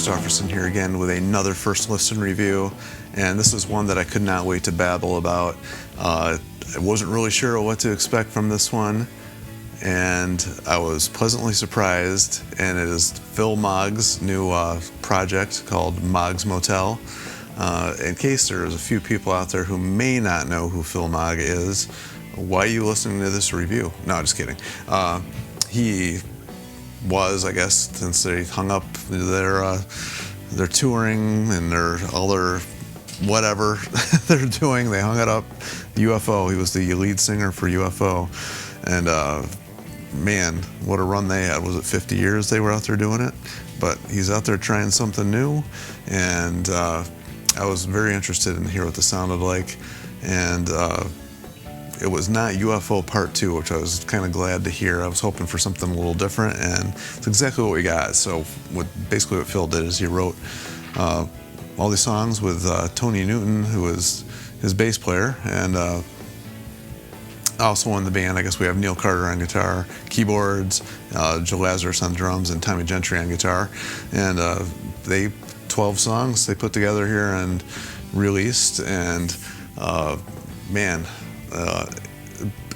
Christopherson here again with another first listen review, and this is one that I could not wait to babble about. I wasn't really sure what to expect from this one, and I was pleasantly surprised, and it is Phil Mogg's new project called Moggs Motel. In case there's a few people out there who may not know who Phil Mogg is, why are you listening to this review? No, just kidding. He was, I guess, since they hung up their touring and all their whatever they're doing, they hung it up. UFO, he was the lead singer for UFO, and man, what a run they had. Was it 50 years they were out there doing it? But he's out there trying something new, and I was very interested in hear what this sounded like, and it was not UFO Part 2, which I was kind of glad to hear. I was hoping for something a little different, and it's exactly what we got. So basically what Phil did is he wrote all these songs with Tony Newton, who was his bass player, and also in the band, I guess we have Neil Carter on guitar, keyboards, Joe Lazarus on drums, and Tommy Gentry on guitar. And 12 songs they put together here and released, and man,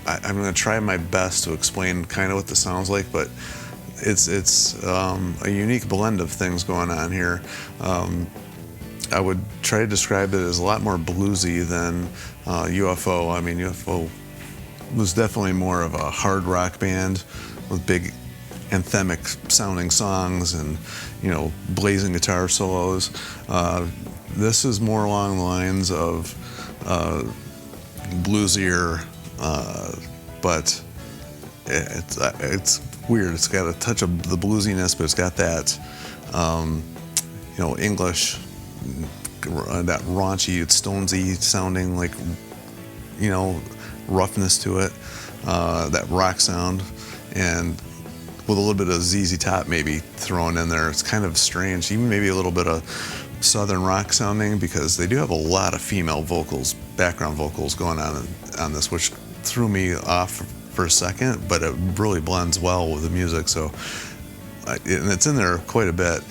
I'm going to try my best to explain kind of what this sounds like, but it's a unique blend of things going on here. I would try to describe it as a lot more bluesy than UFO. I mean, UFO was definitely more of a hard rock band with big anthemic sounding songs and, you know, blazing guitar solos. This is more along the lines of bluesier, but it's weird. It's got a touch of the bluesiness, but it's got that you know, English, that raunchy, stonesy sounding, like, you know, roughness to it, that rock sound, and with a little bit of ZZ Top maybe thrown in there. It's kind of strange, even maybe a little bit of southern rock sounding, because they do have a lot of female vocals, background vocals going on this, which threw me off for a second, but it really blends well with the music. So, and it's in there quite a bit.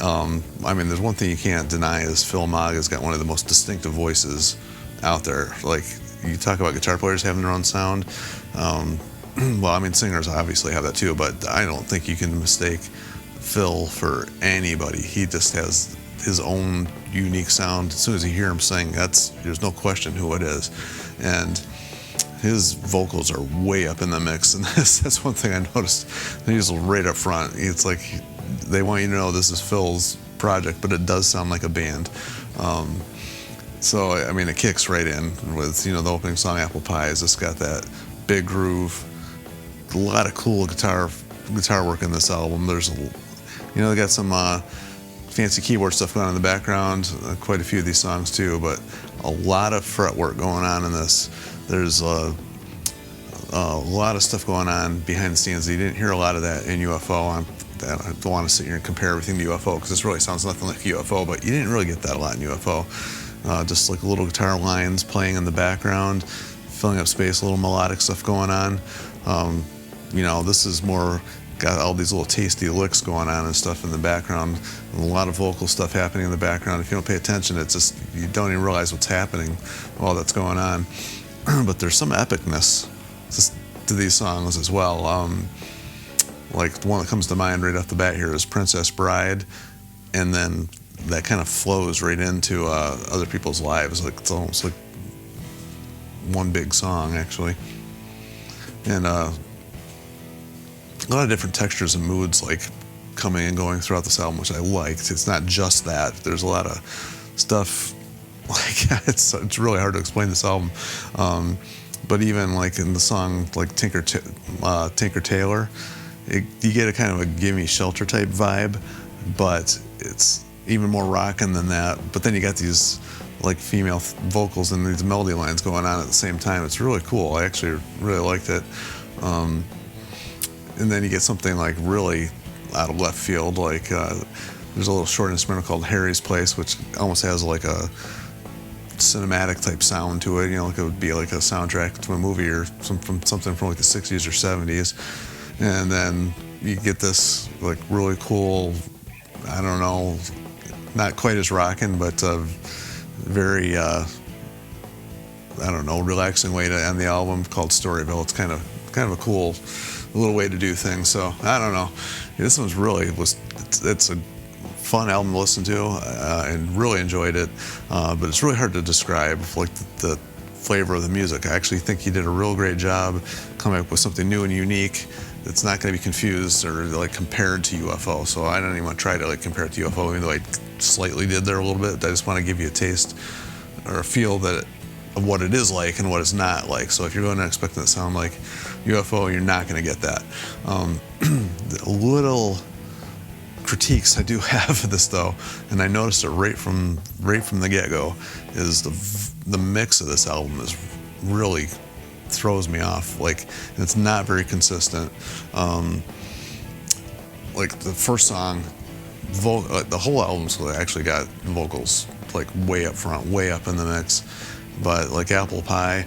I mean, there's one thing you can't deny is Phil Mogg has got one of the most distinctive voices out there. Like, you talk about guitar players having their own sound. Well, I mean, singers obviously have that too, but I don't think you can mistake Phil for anybody. He just has his own unique sound. As soon as you hear him sing, there's no question who it is. And his vocals are way up in the mix, and that's one thing I noticed. He's right up front. It's like they want you to know this is Phil's project, but it does sound like a band. So, I mean, it kicks right in with, you know, the opening song, Apple Pie. It's just got that big groove, a lot of cool guitar work in this album. There's, you know, they got some fancy keyboard stuff going on in the background, quite a few of these songs too, but a lot of fretwork going on in this. There's a lot of stuff going on behind the scenes. You didn't hear a lot of that in UFO. I don't want to sit here and compare everything to UFO, because this really sounds nothing like UFO, but you didn't really get that a lot in UFO. Just like little guitar lines playing in the background, filling up space, a little melodic stuff going on. You know, this is more got all these little tasty licks going on and stuff in the background, and a lot of vocal stuff happening in the background. If you don't pay attention, it's just, you don't even realize what's happening while that's going on. But there's some epicness to these songs as well. Like the one that comes to mind right off the bat here is Princess Bride, and then that kind of flows right into other people's lives. Like, it's almost like one big song, actually. And a lot of different textures and moods, like, coming and going throughout this album, which I liked. It's not just that. There's a lot of stuff, like, it's really hard to explain this album. But even like in the song, like Tinker Tailor, you get a kind of a Gimme Shelter type vibe, but it's even more rockin' than that. But then you got these like female vocals and these melody lines going on at the same time. It's really cool. I actually really liked it. And then you get something like really out of left field, like there's a little short instrumental called Harry's Place, which almost has like a cinematic type sound to it, you know, like it would be like a soundtrack to a movie or something from like the 60s or 70s. And then you get this like really cool, I don't know, not quite as rocking, but very I don't know, relaxing way to end the album, called Storyville. It's kind of a cool little way to do things. So I don't know. This one's it's a fun album to listen to, and really enjoyed it. But it's really hard to describe like the flavor of the music. I actually think he did a real great job coming up with something new and unique that's not going to be confused or like compared to UFO. So I don't even want to try to like compare it to UFO, even though I slightly did there a little bit. I just want to give you a taste or a feel of what it is like and what it's not like. So if you're going to expecting it to sound like UFO, you're not going to get that. The little critiques I do have of this though, and I noticed it right from the get-go, is the mix of this album is really throws me off. Like, it's not very consistent. Like the first song, the whole album's actually got vocals like way up front, way up in the mix. But like Apple Pie,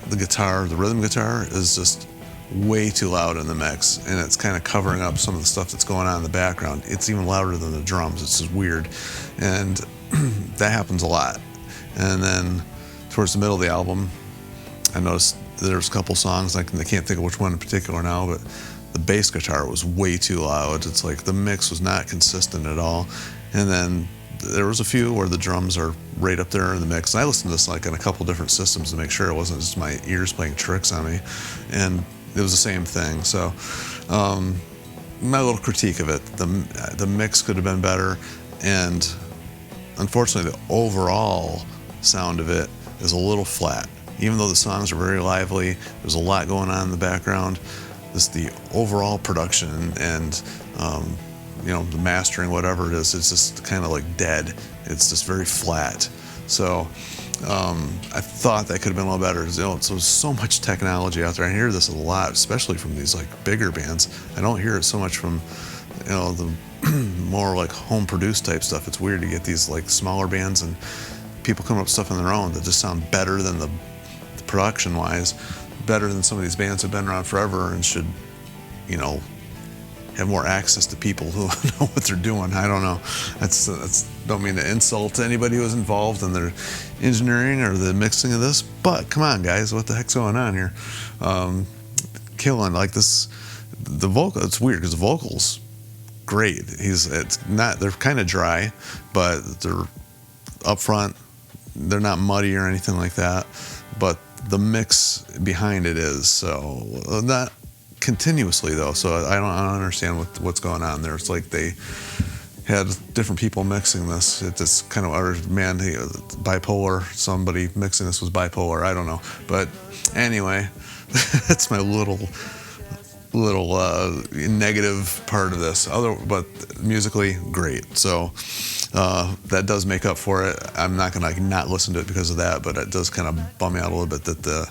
the rhythm guitar is just way too loud in the mix, and it's kind of covering up some of the stuff that's going on in the background. It's even louder than the drums. It's just weird, and that happens a lot. And then towards the middle of the album, I noticed there's a couple songs, I can't think of which one in particular now, but the bass guitar was way too loud. It's like the mix was not consistent at all. And then there was a few where the drums are right up there in the mix. And I listened to this like on a couple different systems to make sure it wasn't just my ears playing tricks on me. And it was the same thing. So my little critique of it, the mix could have been better. And unfortunately, the overall sound of it is a little flat. Even though the songs are very lively, there's a lot going on in the background. The overall production and the mastering, whatever it is, it's just kind of like dead. It's just very flat. So I thought that could have been a little better. So there's so much technology out there. I hear this a lot, especially from these like bigger bands. I don't hear it so much from the more like home produced type stuff. It's weird to get these like smaller bands and people coming up with stuff on their own that just sound better than the production wise, better than some of these bands that have been around forever and should have more access to people who know what they're doing. I don't know. That's don't mean to insult anybody who was involved in their engineering or the mixing of this, but come on, guys, what the heck's going on here? Killing like this. The vocal, it's weird because the vocals, great. They're kind of dry, but they're up front. They're not muddy or anything like that, but the mix behind it is. So not continuously though, so I don't understand what's going on there. It's like they had different people mixing this. It just kind of bipolar. Somebody mixing this was bipolar. I don't know, but anyway, that's my little negative part of this. But musically, great. So that does make up for it. I'm not gonna not listen to it because of that, but it does kind of bum me out a little bit that the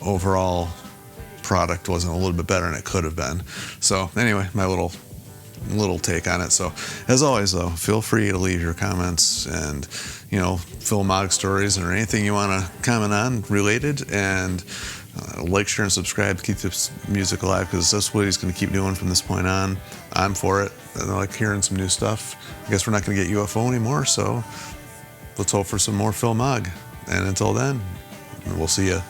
overall product wasn't a little bit better than it could have been. So anyway, my little take on it. So as always though, feel free to leave your comments and Phil Mogg stories or anything you want to comment on related, and like, share, and subscribe to keep this music alive, because that's what he's going to keep doing from this point on. I'm for it. I like hearing some new stuff. I guess we're not going to get UFO anymore, so let's hope for some more Phil Mogg. And until then, we'll see you.